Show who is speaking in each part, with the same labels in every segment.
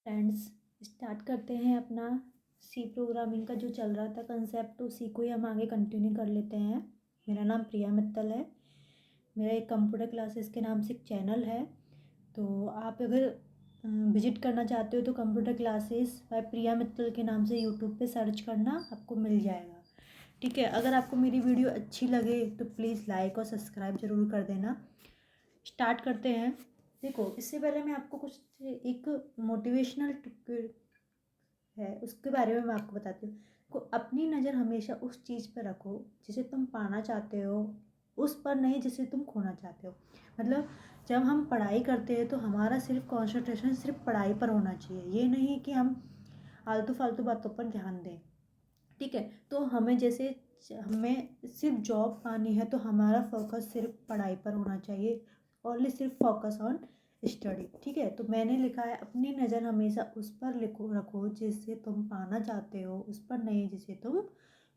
Speaker 1: Friends, start करते हैं अपना सी प्रोग्रामिंग का जो चल रहा था कंसेप्ट, उसी को ही हम आगे कंटिन्यू कर लेते हैं। मेरा नाम प्रिया मित्तल है। मेरा एक कंप्यूटर क्लासेस के नाम से एक चैनल है, तो आप अगर विजिट करना चाहते हो तो कंप्यूटर क्लासेस बाय प्रिया मित्तल के नाम से यूट्यूब पे सर्च करना, आपको मिल जाएगा। ठीक है, अगर आपको मेरी वीडियो अच्छी लगे तो प्लीज़ लाइक और सब्सक्राइब ज़रूर कर देना। स्टार्ट करते हैं। देखो, इससे पहले मैं आपको कुछ एक मोटिवेशनल है उसके बारे में मैं आपको बताती हूँ। को अपनी नज़र हमेशा उस चीज़ पर रखो जिसे तुम पाना चाहते हो, उस पर नहीं जिसे तुम खोना चाहते हो। मतलब जब हम पढ़ाई करते हैं तो हमारा सिर्फ कंसंट्रेशन सिर्फ पढ़ाई पर होना चाहिए, ये नहीं कि हम आलतू फालतू बातों पर ध्यान दें। ठीक है, तो हमें जैसे हमें सिर्फ जॉब पानी है तो हमारा फोकस सिर्फ पढ़ाई पर होना चाहिए, ओनली सिर्फ फोकस ऑन स्टडी। ठीक है, तो मैंने लिखा है अपनी नज़र हमेशा उस पर लिखो रखो जिससे तुम पाना चाहते हो, उस पर नहीं जिसे तुम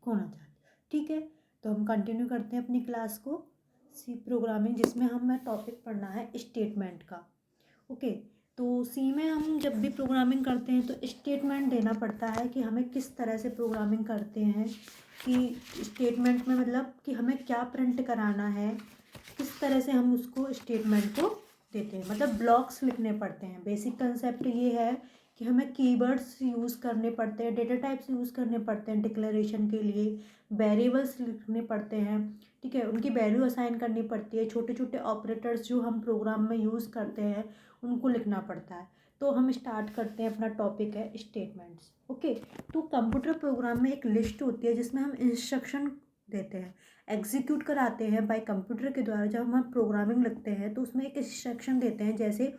Speaker 1: खोना चाहते हो। ठीक है, तो हम कंटिन्यू करते हैं अपनी क्लास को, सी प्रोग्रामिंग, जिसमें हमें टॉपिक पढ़ना है स्टेटमेंट का। ओके, तो सी में हम जब भी प्रोग्रामिंग करते हैं तो स्टेटमेंट देना पड़ता है कि हमें किस तरह से प्रोग्रामिंग करते हैं, कि स्टेटमेंट में मतलब कि हमें क्या प्रिंट कराना है, किस तरह से हम उसको स्टेटमेंट को देते हैं। मतलब ब्लॉक्स लिखने पड़ते हैं। बेसिक कंसेप्ट ये है कि हमें कीवर्ड्स यूज़ करने पड़ते हैं, डेटा टाइप्स यूज़ करने पड़ते हैं डिक्लेरेशन के लिए, वेरिएबल्स लिखने पड़ते हैं। ठीक है, उनकी वैल्यू असाइन करनी पड़ती है, छोटे छोटे ऑपरेटर्स जो हम प्रोग्राम में यूज़ करते हैं उनको लिखना पड़ता है। तो हम स्टार्ट करते हैं, अपना टॉपिक है स्टेटमेंट्स। ओके, तो कंप्यूटर प्रोग्राम में एक लिस्ट होती है जिसमें हम इंस्ट्रक्शन देते हैं, एग्जीक्यूट कराते हैं बाय कंप्यूटर के द्वारा। जब हम प्रोग्रामिंग लिखते हैं तो उसमें एक इंस्ट्रक्शन देते हैं। जैसे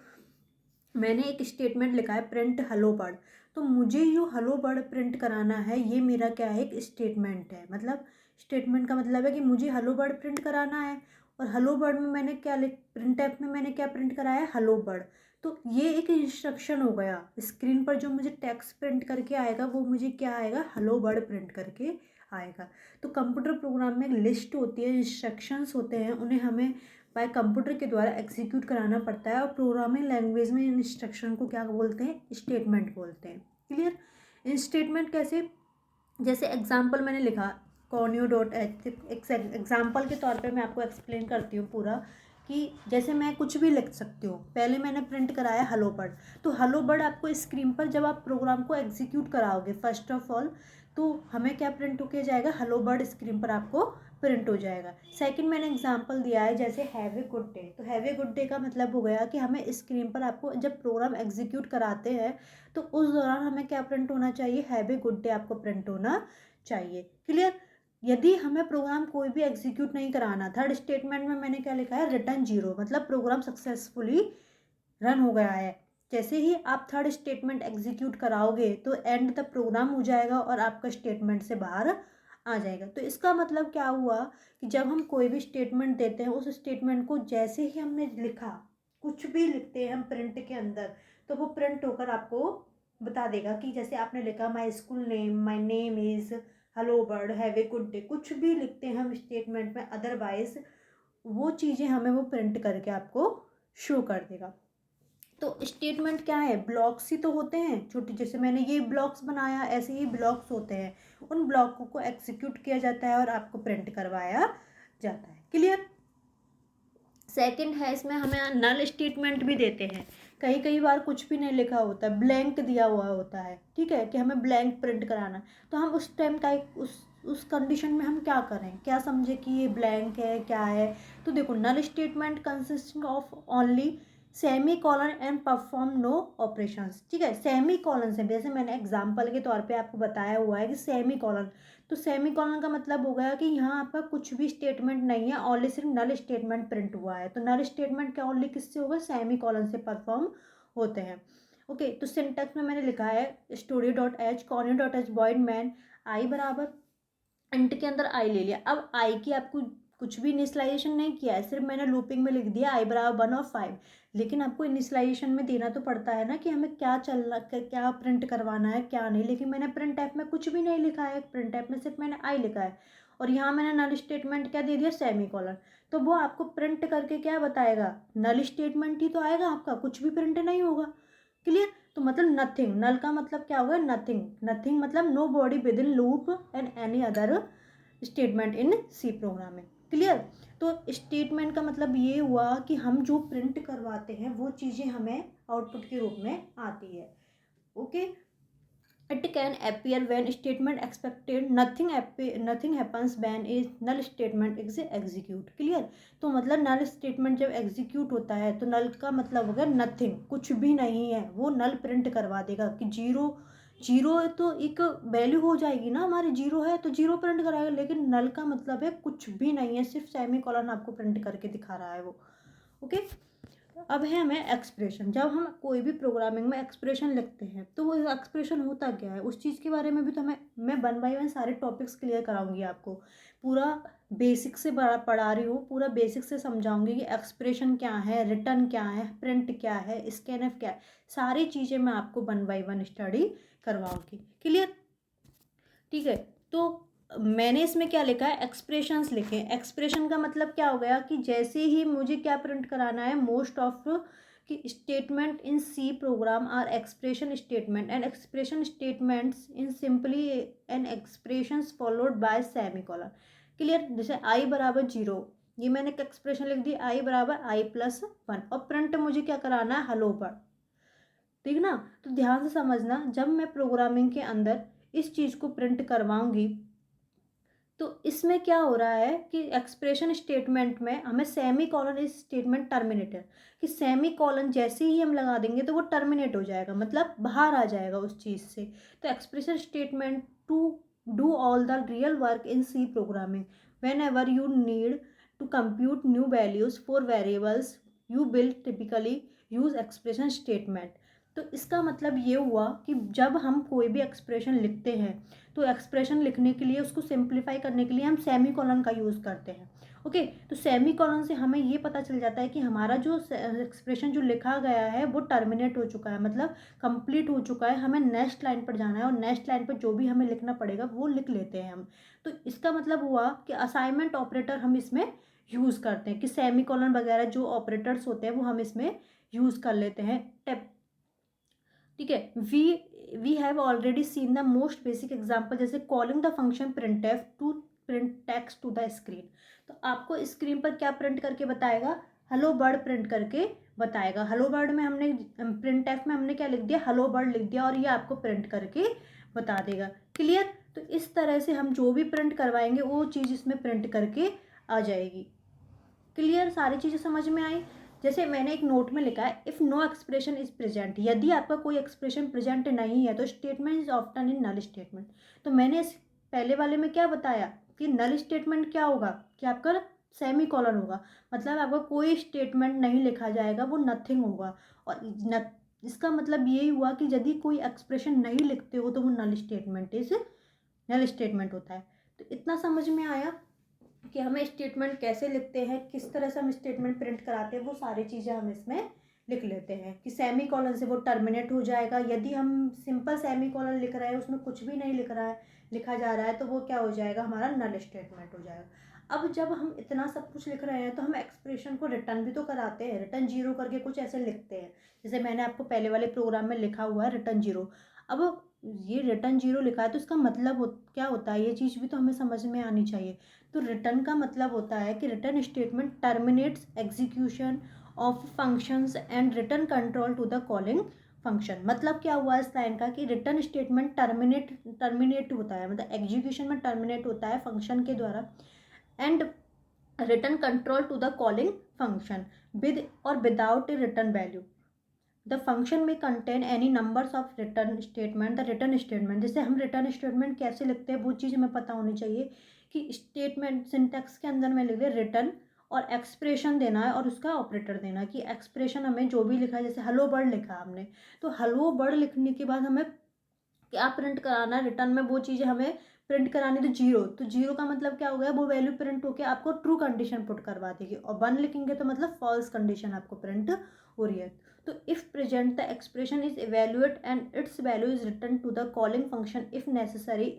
Speaker 1: मैंने एक स्टेटमेंट लिखा है प्रिंट हेलो बर्ड, तो मुझे जो हेलो बर्ड प्रिंट कराना है ये मेरा क्या है, एक स्टेटमेंट है। मतलब स्टेटमेंट का मतलब है कि मुझे हेलो बर्ड प्रिंट कराना है, और हेलो बर्ड में मैंने क्या लिख प्रिंट ऐप में मैंने क्या प्रिंट कराया है, हेलो बर्ड। तो ये एक इंस्ट्रक्शन हो गया। स्क्रीन पर जो मुझे टेक्स्ट प्रिंट करके आएगा वो मुझे क्या आएगा, हेलो बर्ड प्रिंट करके आएगा। तो कंप्यूटर प्रोग्राम में एक लिस्ट होती है, इंस्ट्रक्शंस होते हैं, उन्हें हमें बाय कंप्यूटर के द्वारा एग्जीक्यूट कराना पड़ता है। और प्रोग्रामिंग लैंग्वेज में इन इंस्ट्रक्शन को क्या बोलते हैं, स्टेटमेंट बोलते हैं। क्लियर। इन स्टेटमेंट कैसे, जैसे एग्जांपल मैंने लिखा कॉन्यू डॉट एच, एग्जाम्पल के तौर पे मैं आपको एक्सप्लेन करती हूँ पूरा, कि जैसे मैं कुछ भी लिख सकती हूँ। पहले मैंने प्रिंट कराया हेलो बर्ड, तो हेलो बर्ड आपको स्क्रीन पर जब आप प्रोग्राम को एग्जीक्यूट कराओगे फर्स्ट ऑफ ऑल, तो हमें क्या प्रिंट होके जाएगा, हेलो बर्ड स्क्रीन पर आपको प्रिंट हो जाएगा। सेकंड मैंने एग्जांपल दिया है जैसे हैव ए गुड डे, तो हैव ए गुड डे का मतलब हो गया कि हमें स्क्रीन पर आपको जब प्रोग्राम एग्जीक्यूट कराते हैं तो उस दौरान हमें क्या प्रिंट होना चाहिए, हैव ए गुड डे आपको प्रिंट होना चाहिए। क्लियर। यदि हमें प्रोग्राम कोई भी एग्जीक्यूट नहीं कराना, थर्ड स्टेटमेंट में मैंने क्या लिखा है, रिटर्न जीरो, मतलब प्रोग्राम सक्सेसफुली रन हो गया है। जैसे ही आप थर्ड स्टेटमेंट एग्जीक्यूट कराओगे तो एंड द प्रोग्राम हो जाएगा और आपका स्टेटमेंट से बाहर आ जाएगा। तो इसका मतलब क्या हुआ कि जब हम कोई भी स्टेटमेंट देते हैं, उस स्टेटमेंट को जैसे ही हमने लिखा, कुछ भी लिखते हैं हम प्रिंट के अंदर, तो वो प्रिंट होकर आपको बता देगा कि जैसे आपने लिखा my school name, my name is, hello bird, have a good day, कुछ भी लिखते हैं हम स्टेटमेंट में, अदरवाइज वो चीज़ें हमें वो प्रिंट करके आपको शो कर देगा। तो स्टेटमेंट क्या है, ब्लॉक्स ही तो होते हैं छोटे, जैसे मैंने ये ब्लॉक्स बनाया, ऐसे ही ब्लॉक्स होते हैं। उन ब्लॉकों को एग्जीक्यूट किया जाता है और आपको प्रिंट करवाया जाता है। क्लियर। सेकंड है, इसमें हमें नल स्टेटमेंट भी देते हैं। कई कई बार कुछ भी नहीं लिखा होता है, ब्लैंक दिया हुआ होता है। ठीक है, कि हमें ब्लैंक प्रिंट कराना, तो हम उस टाइम का उस कंडीशन में हम क्या करें, क्या समझे कि ये ब्लैंक है क्या है। तो देखो, null statement consisting of only semi colon and perform no operations. ठीक है, सेमी कॉलन से, जैसे मैंने एग्जाम्पल के तौर पे आपको बताया हुआ है कि सेमी कॉलन, तो सेमी कॉलन का मतलब हो गया कि यहाँ आपका कुछ भी स्टेटमेंट नहीं है, ओनली सिर्फ नल स्टेटमेंट प्रिंट हुआ है। तो नल स्टेटमेंट क्या ओनली किससे होगा, सेमी कॉलन से परफॉर्म होते हैं। ओके, तो सिंटैक्स में मैंने लिखा है studio dot H, conio dot H, void main, I बराबर, इंट के अंदर आई ले लिया। अब आई की आपको कुछ भी इनिशलाइजेशन नहीं किया है, सिर्फ मैंने लूपिंग में लिख दिया आई बराबर 1 और 5। लेकिन आपको इनिशलाइजेशन में देना तो पड़ता है ना कि हमें क्या चलना, क्या प्रिंट करवाना है क्या नहीं। लेकिन मैंने प्रिंट ऐप में कुछ भी नहीं लिखा है, प्रिंट ऐप में सिर्फ मैंने आई लिखा है, और यहाँ मैंने नल स्टेटमेंट क्या दे दिया, सेमी कॉलन। तो वो आपको प्रिंट करके क्या बताएगा, नल स्टेटमेंट ही तो आएगा आपका, कुछ भी प्रिंट नहीं होगा। क्लियर। तो मतलब नथिंग, नल का मतलब क्या होगा, नथिंग, नथिंग मतलब no body within loop and any other statement in C programming. Clear. तो स्टेटमेंट का मतलब ये हुआ कि हम जो प्रिंट करवाते हैं वो चीज़ें हमें आउटपुट के रूप में आती है। Okay. It can appear when statement expected, nothing happens when a null statement is execute। Clear. तो मतलब नल स्टेटमेंट जब एग्जीक्यूट होता है तो नल का मतलब होगा नथिंग, कुछ भी नहीं है, वो नल प्रिंट करवा देगा कि जीरो, जीरो तो एक वैल्यू हो जाएगी ना हमारी, जीरो है तो जीरो प्रिंट कराएगा, लेकिन नल का मतलब है कुछ भी नहीं है, सिर्फ सेमी कॉलन आपको प्रिंट करके दिखा रहा है वो। ओके। अब है हमें एक्सप्रेशन। जब हम कोई भी प्रोग्रामिंग में एक्सप्रेशन लिखते हैं तो वो एक्सप्रेशन होता क्या है, उस चीज़ के बारे में भी तो मैं 1 बाय 1 सारे टॉपिक्स क्लियर कराऊंगी आपको। पूरा बेसिक से पढ़ा रही हूँ, पूरा बेसिक से समझाऊंगी कि एक्सप्रेशन क्या है, रिटर्न क्या है, प्रिंट क्या है, स्कैनफ क्या है, सारी चीज़ें मैं आपको 1 बाय 1 स्टडी करवाऊंगी। क्लियर। ठीक है। तो मैंने इसमें क्या लिखा है, एक्सप्रेशंस लिखे। एक्सप्रेशन का मतलब क्या हो गया कि जैसे ही मुझे क्या प्रिंट कराना है, मोस्ट ऑफ कि statement in C program are expression statement and expression statements in simply and expressions followed by semicolon. Clear. जैसे आई बराबर 0, ये मैंने एक एक्सप्रेशन लिख दी, आई बराबर i+1, और प्रिंट मुझे क्या कराना है, हेलो वर्ल्ड। ठीक ना। तो ध्यान से समझना, जब मैं प्रोग्रामिंग के अंदर इस चीज़ को प्रिंट करवाऊंगी तो इसमें क्या हो रहा है कि एक्सप्रेशन स्टेटमेंट में हमें सेमी कॉलन इस स्टेटमेंट टर्मिनेटर, कि सेमी कॉलन जैसे ही हम लगा देंगे तो वो टर्मिनेट हो जाएगा, मतलब बाहर आ जाएगा उस चीज़ से। तो expression statement to do all the real work in C programming whenever you need to compute new values for variables you will typically use expression statement. तो इसका मतलब ये हुआ कि जब हम कोई भी एक्सप्रेशन लिखते हैं तो एक्सप्रेशन लिखने के लिए, उसको सिंप्लीफाई करने के लिए हम सेमी कॉलन का यूज़ करते हैं। ओके। तो सेमी कॉलन से हमें ये पता चल जाता है कि हमारा जो एक्सप्रेशन जो लिखा गया है वो टर्मिनेट हो चुका है, मतलब कंप्लीट हो चुका है, हमें नेक्स्ट लाइन पर जाना है और नेक्स्ट लाइन पर जो भी हमें लिखना पड़ेगा वो लिख लेते हैं हम। तो इसका मतलब हुआ कि असाइनमेंट ऑपरेटर हम इसमें यूज़ करते हैं, कि सेमी कॉलन वगैरह जो ऑपरेटर्स होते हैं वो हम इसमें यूज़ कर लेते हैं। ठीक है। We have already seen the most basic example, जैसे calling the function printf to print text to the screen. तो आपको स्क्रीन पर क्या प्रिंट करके बताएगा, हेलो बर्ड प्रिंट करके बताएगा। हेलो बर्ड में हमने प्रिंटफ में हमने क्या लिख दिया, हेलो बर्ड लिख दिया, और ये आपको प्रिंट करके बता देगा। क्लियर। तो इस तरह से हम जो भी प्रिंट करवाएंगे वो चीज़ इसमें प्रिंट करके आ जाएगी। क्लियर। सारी चीज़ें समझ में आई। जैसे मैंने एक नोट में लिखा है, if no expression is present, यदि आपका कोई एक्सप्रेशन प्रेजेंट नहीं है तो statement is often in null statement. तो मैंने इस पहले वाले में क्या बताया कि नल स्टेटमेंट क्या होगा, कि आपका सेमी कॉलन होगा, मतलब आपका कोई स्टेटमेंट नहीं लिखा जाएगा, वो नथिंग होगा। और इसका मतलब यही हुआ कि यदि कोई एक्सप्रेशन नहीं लिखते हो तो वो नल स्टेटमेंट होता है। तो इतना समझ में आया कि हमें स्टेटमेंट कैसे लिखते हैं, किस तरह से हम स्टेटमेंट प्रिंट कराते हैं, वो सारी चीज़ें हम इसमें लिख लेते हैं। कि सेमी कॉलन से वो टर्मिनेट हो जाएगा, यदि हम सिंपल सेमी कॉलन लिख रहे हैं, उसमें कुछ भी नहीं लिखा जा रहा है, तो वो क्या हो जाएगा, हमारा नल स्टेटमेंट हो जाएगा। अब जब हम इतना सब कुछ लिख रहे हैं तो हम एक्सप्रेशन को रिटर्न भी तो कराते हैं, रिटर्न 0 करके कुछ ऐसे लिखते हैं, जैसे मैंने आपको पहले वाले प्रोग्राम में लिखा हुआ है रिटर्न 0। अब ये रिटर्न 0 लिखा है तो इसका मतलब क्या होता है, ये चीज़ भी तो हमें समझ में आनी चाहिए। तो रिटर्न का मतलब होता है कि return statement terminates execution of functions and return control to the calling function. मतलब क्या हुआ इस लाइन का कि रिटर्न स्टेटमेंट टर्मिनेट होता है, मतलब एग्जीक्यूशन में टर्मिनेट होता है फंक्शन के द्वारा, and return control to the calling function with और without a return value. The function may contain any numbers of return statement. The return statement, जैसे हम रिटर्न स्टेटमेंट कैसे लिखते हैं वो चीज़ हमें पता होनी चाहिए, कि स्टेटमेंट सिंटैक्स के अंदर में लिख दिया रिटर्न और एक्सप्रेशन देना है और उसका ऑपरेटर देना, कि एक्सप्रेशन हमें जो भी लिखा है, जैसे हेलो बर्ड लिखा हमने, तो हेलो बर्ड लिखने के बाद हमें क्या प्रिंट कराना है रिटर्न में, वो चीज़ें हमें प्रिंट करानी। तो 0, तो 0 का मतलब क्या हो गया, वो वैल्यू प्रिंट होकर आपको ट्रू कंडीशन पुट करवा देगी, और 1 लिखेंगे तो मतलब फॉल्स कंडीशन आपको प्रिंट हो रही है। तो if present the expression is evaluate and its value is return to the calling function, if necessary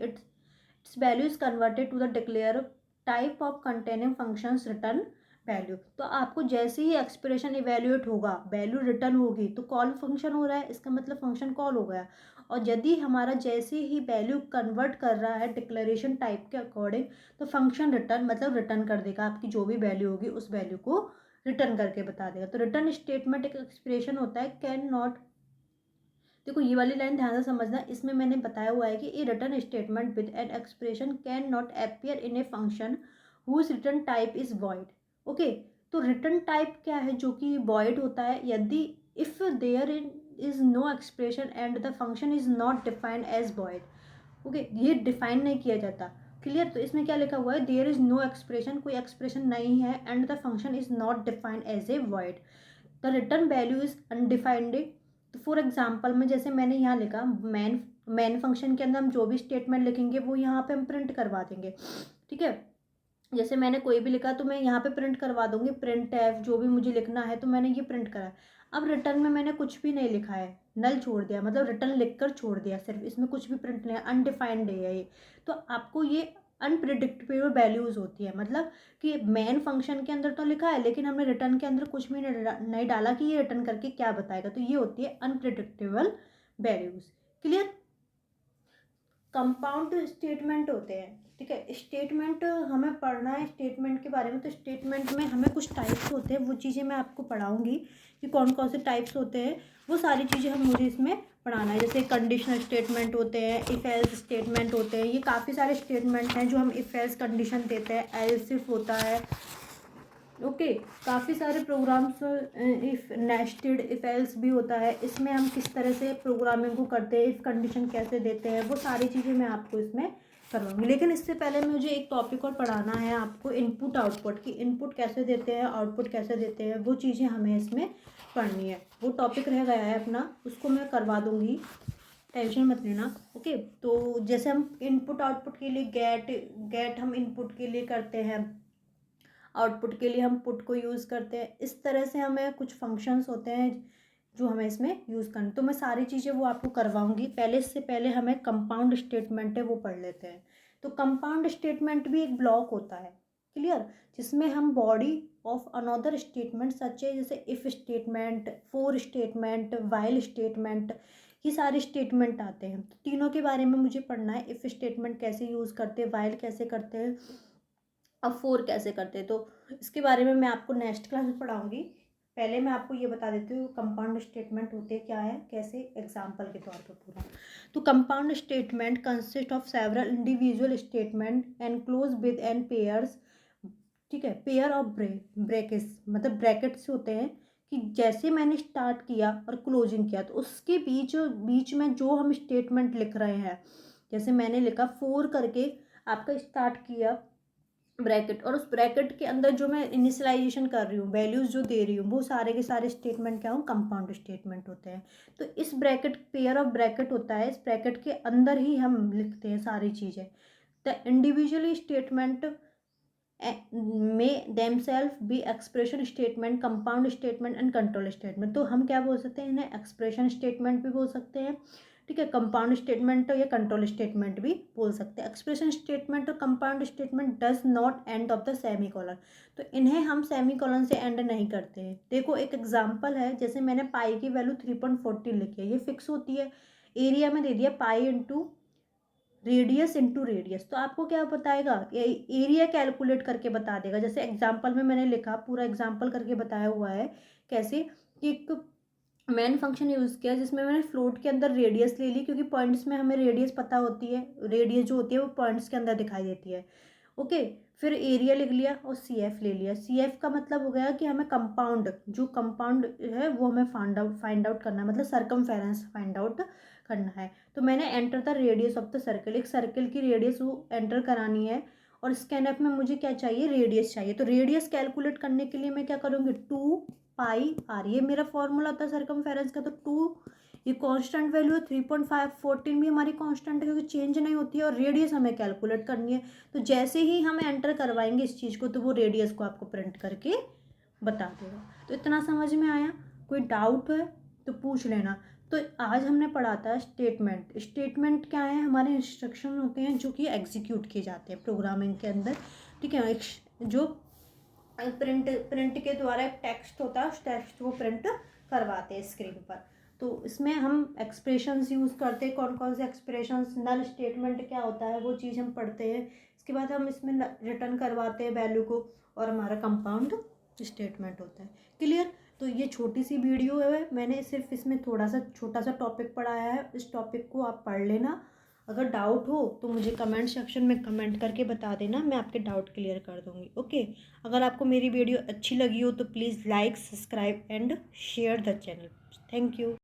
Speaker 1: its value is converted to the declare type of containing functions return value. तो आपको जैसे ही expression evaluate होगा, value return होगी, तो call function हो रहा है, इसका मतलब फंक्शन कॉल हो गया। और यदि हमारा जैसे ही वैल्यू कन्वर्ट कर रहा है डिक्लेरेशन टाइप के अकॉर्डिंग, तो फंक्शन रिटर्न मतलब रिटर्न कर देगा, आपकी जो भी वैल्यू होगी उस वैल्यू को रिटर्न करके बता देगा। तो रिटर्न स्टेटमेंट एक एक्सप्रेशन होता है, कैन नॉट। देखो ये वाली लाइन ध्यान से समझना, इसमें मैंने बताया हुआ है कि a return statement with an expression can not appear in a function whose return type is void. Okay, तो रिटर्न टाइप क्या है, जो कि वॉइड होता है यदि if there is no expression and the function is not defined as void. Okay, ये define नहीं किया जाता। क्लियर। तो इसमें क्या लिखा हुआ है, देयर इज नो एक्सप्रेशन, कोई एक्सप्रेशन नहीं है, and the function is not defined as a void, the return value is undefined. तो फॉर एग्जाम्पल में जैसे मैंने यहाँ लिखा मैन फंक्शन के अंदर हम जो भी स्टेटमेंट लिखेंगे वो यहाँ पे हम प्रिंट करवा देंगे। ठीक है, जैसे मैंने कोई भी लिखा तो मैं यहाँ पे प्रिंट करवा दूंगी, प्रिंट एफ जो भी मुझे लिखना है, तो मैंने ये प्रिंट करा। अब रिटर्न में मैंने कुछ भी नहीं लिखा है, नल छोड़ दिया, मतलब रिटर्न लिखकर छोड़ दिया, सिर्फ इसमें कुछ भी प्रिंट नहीं है, अनडिफाइंड है ये। तो आपको ये अनप्रिडिक्टेबल वैल्यूज होती है, मतलब कि मेन फंक्शन के अंदर तो लिखा है लेकिन हमने रिटर्न के अंदर कुछ भी नहीं डाला कि ये रिटर्न करके क्या बताएगा, तो ये होती है unpredictable values. Clear. Compound statement होते हैं। ठीक है, स्टेटमेंट हमें पढ़ना है स्टेटमेंट के बारे में, तो स्टेटमेंट में हमें कुछ टाइप्स होते हैं, वो चीज़ें मैं आपको पढ़ाऊंगी कि कौन कौन से टाइप्स होते हैं, वो सारी चीज़ें हम मुझे इसमें पढ़ाना है। जैसे कंडीशनल स्टेटमेंट होते हैं, इफ एल्स स्टेटमेंट होते हैं, ये काफ़ी सारे स्टेटमेंट हैं जो हम इफ एल्स कंडीशन देते हैं, एल्स इफ होता है। ओके, काफ़ी सारे programs, if nested if else भी होता है, इसमें हम किस तरह से प्रोग्रामिंग को करते हैं, इफ कंडीशन कैसे देते हैं, वो सारी चीज़ें मैं आपको इसमें करवाऊंगी। लेकिन इससे पहले मुझे एक टॉपिक और पढ़ाना है आपको, इनपुट आउटपुट की, इनपुट कैसे देते हैं आउटपुट कैसे देते हैं, वो चीज़ें हमें इसमें पढ़नी है। वो टॉपिक रह गया है अपना, उसको मैं करवा दूँगी, टेंशन मत लेना। ओके, तो जैसे हम इनपुट आउटपुट के लिए गेट हम इनपुट के लिए करते हैं, आउटपुट के लिए हम पुट को यूज़ करते हैं, इस तरह से हमें कुछ फंक्शंस होते हैं जो हमें इसमें यूज़ करना, तो मैं सारी चीज़ें वो आपको करवाऊंगी। पहले इससे पहले हमें कंपाउंड स्टेटमेंट है वो पढ़ लेते हैं। तो कंपाउंड स्टेटमेंट भी एक ब्लॉक होता है, क्लियर, जिसमें हम बॉडी ऑफ अनदर स्टेटमेंट सच है, जैसे if statement, four statement, while statement, ये सारे स्टेटमेंट आते हैं। तो तीनों के बारे में मुझे पढ़ना है, इफ़ स्टेटमेंट कैसे यूज़ करते हैं, वाइल कैसे करते हैं, अब फोर कैसे करते हैं, तो इसके बारे में मैं आपको नेक्स्ट क्लास में पढ़ाऊंगी। पहले मैं आपको ये बता देती हूँ कंपाउंड स्टेटमेंट होते क्या है, कैसे, एग्जांपल के तौर पर पूरा। तो compound statement consist of several individual statement enclose with an pairs. ठीक है, पेयर ऑफ ब्रैकेट्स, मतलब ब्रैकेट्स होते हैं कि जैसे मैंने स्टार्ट किया और क्लोजिंग किया, तो उसके बीच में जो हम स्टेटमेंट लिख रहे हैं, जैसे मैंने लिखा फोर करके आपका स्टार्ट किया ब्रैकेट, और उस ब्रैकेट के अंदर जो मैं इनिशियलाइजेशन कर रही हूँ, वैल्यूज़ जो दे रही हूँ, वो सारे के सारे स्टेटमेंट क्या हूँ, कंपाउंड स्टेटमेंट होते हैं। तो इस ब्रैकेट, पेयर ऑफ ब्रैकेट होता है, इस ब्रैकेट के अंदर ही हम लिखते हैं सारी चीज़ें। The individually statement may themselves be expression statement, compound statement and control statement. तो हम क्या बोल सकते हैं, इन्हें एक्सप्रेशन स्टेटमेंट भी बोल सकते हैं, ठीक है, कंपाउंड स्टेटमेंट या कंट्रोल स्टेटमेंट भी बोल सकते हैं। एक्सप्रेशन स्टेटमेंट और compound statement does not end of the semi colon, तो इन्हें हम सेमी कॉलन से एंड नहीं करते हैं। देखो एक एग्जांपल है, जैसे मैंने पाई की वैल्यू 3.14 लिखी है, ये फिक्स होती है, एरिया में दे दिया pi into radius into radius, तो आपको क्या बताएगा, एरिया कैलकुलेट करके बता देगा। जैसे एग्जांपल में मैंने लिखा, पूरा एग्जांपल करके बताया हुआ है कैसे, कि एक मैन फंक्शन यूज़ किया जिसमें मैंने फ्लोट के अंदर रेडियस ले ली, क्योंकि पॉइंट्स में हमें रेडियस पता होती है, रेडियस जो होती है वो पॉइंट्स के अंदर दिखाई देती है। ओके, फिर एरिया लिख लिया और सी एफ ले लिया। सी एफ का मतलब हो गया कि हमें कंपाउंड, जो कंपाउंड है वो हमें फाइंड आउट करना है, मतलब सरकमफेरेंस फाइंड आउट करना है। तो मैंने enter the radius of the circle, एक सर्कल की रेडियस वो एंटर करानी है, और स्कैनएफ में मुझे क्या चाहिए, रेडियस चाहिए। तो रेडियस कैलकुलेट करने के लिए मैं क्या करूँगी, 2πr, ये मेरा फॉर्मूला होता है सरकमफेरेंस का। तो 2 ये कांस्टेंट वैल्यू है, 3.514 भी हमारी कांस्टेंट है क्योंकि चेंज नहीं होती है, और रेडियस हमें कैलकुलेट करनी है। तो जैसे ही हम एंटर करवाएंगे इस चीज़ को, तो वो रेडियस को आपको प्रिंट करके बता देगा। तो इतना समझ में आया, कोई डाउट है तो पूछ लेना। तो आज हमने पढ़ा था स्टेटमेंट। स्टेटमेंट क्या है, हमारे इंस्ट्रक्शन होते हैं जो कि एग्जीक्यूट किए जाते हैं प्रोग्रामिंग के अंदर, ठीक है, जो प्रिंट के द्वारा एक टेक्स्ट होता है, उस टेक्स्ट को प्रिंट करवाते हैं स्क्रीन पर। तो इसमें हम एक्सप्रेशंस यूज़ करते हैं, कौन कौन से एक्सप्रेशंस, नल स्टेटमेंट क्या होता है वो चीज़ हम पढ़ते हैं। इसके बाद हम इसमें रिटर्न करवाते हैं वैल्यू को, और हमारा कंपाउंड स्टेटमेंट होता है। क्लियर। तो ये छोटी सी वीडियो है, मैंने सिर्फ इसमें थोड़ा सा छोटा सा टॉपिक पढ़ाया है। इस टॉपिक को आप पढ़ लेना। अगर डाउट हो तो मुझे कमेंट सेक्शन में कमेंट करके बता देना, मैं आपके डाउट क्लियर कर दूँगी। ओके। अगर आपको मेरी वीडियो अच्छी लगी हो तो please like, subscribe and share the channel. Thank you.